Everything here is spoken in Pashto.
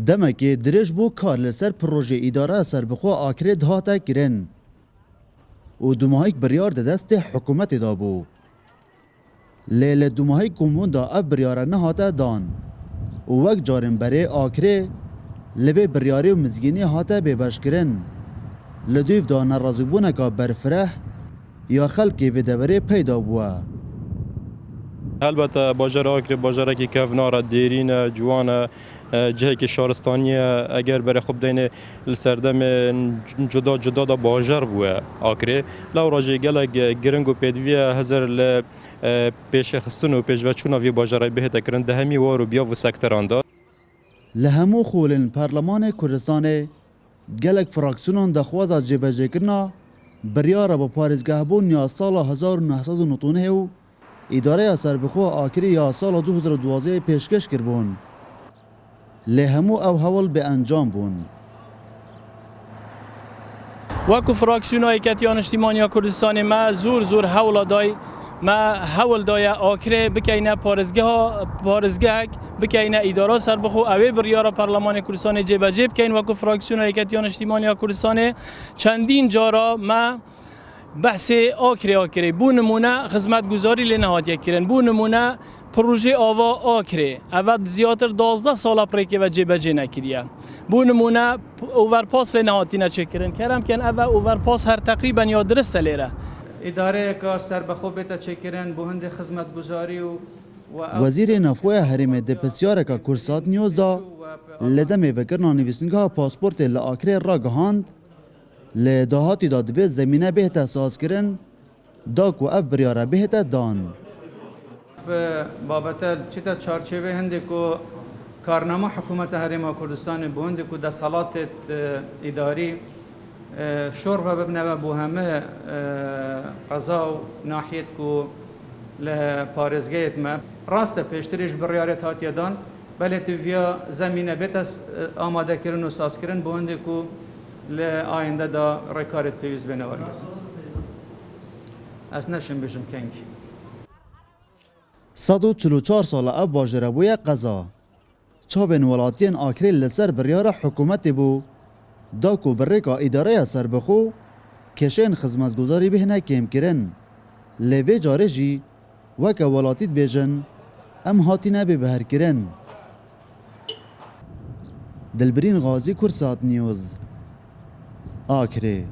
دمکی درش بو کار لسر پروژه اداره سربخوا آکره دهاته کرن و دوماهیک بریار ده دست حکومت دا بو. لیل دوماهیک کمون دا اف بریاره نهاته دان و وک جارن بره آکره لبه بریاری و مزگینی هاته ببش کرن. لدویف دا نرازوبونه که برفره یا خلکی به دوره پیدا بوه. البته باجر آکر باجره که کفنار دیرین جوان جهه که شهرستانی اگر بر خوب دین سردم جدا جدا دا باجر بوه آکر لو راجع گلگ گرنگو پیدوی هزار ل پیش خستون و پیش وچون وی باجره بهت کرن ده همی وارو بیا و سکتران دا لهمو خولن پارلمان کردستان گلگ فراکسیونان دخوازا جبهه کرنا بریاره با پارزگاه بون یا سال 1999 و اداره سربخوا آکری یا سال 2012 پیشکش کربون. لهمو او حول به انجام بون. وکو فراکسیونای کتیان اجتماعی کردستان ما زور حول دای ما حول دای آکره بکینه پارزگاه بکینه اداره سربخو اوی بریار پارلمان کردستان جبهه بکین وکو فراکسیونای کتیان اجتماعی کردستان چندین جارا ما بحث آکره بو نمونه خدمت گزاری لنهاد کردن بو نمونه پروژه آوا آکره اول زیاتر 12 سال پریکه و جبهه نکریه بو نمونه اوورپاس لنهادی نچکرن کردم کن اول اوورپاس هر تقریبا یا درست لیره اداره که سربخو بیتا چکرن بو هند خدمت گزاری و وزیر نفوی حریم دپسیار که کرسات نیوز دا لدم وکرنا نویسنگاه پاسپورت لآکره را گهاند لدهاتی داد به زمینه بهت اساس کرن داکو اف بریاره بهت دان. بابت چیتا چارچوبه هنده که کارنامه حکومت حریم کردستان بو هنده که دستالات اداری شور و ببنه بو همه قضا و ناحیت که لپارزگیت ما راست پیشتریش بریارت هاتی دان بله تویا زمینه بهت آماده کرن و ساز کرن بو هنده که لآینده دا رکارت پیوز بنواری از نشم بشم کنگ 144 سال اب باجره بوی قضا چابن ولاتین آکری لسر بریار حکومت بو داکو برکا اداره سربخو کشین خدمتگزاری بهنه کم کرن لیوی جاره جی وکا ولاتید بیجن ام هاتینه ببهر کرن. دلبرین غازی کرسات نیوز آکره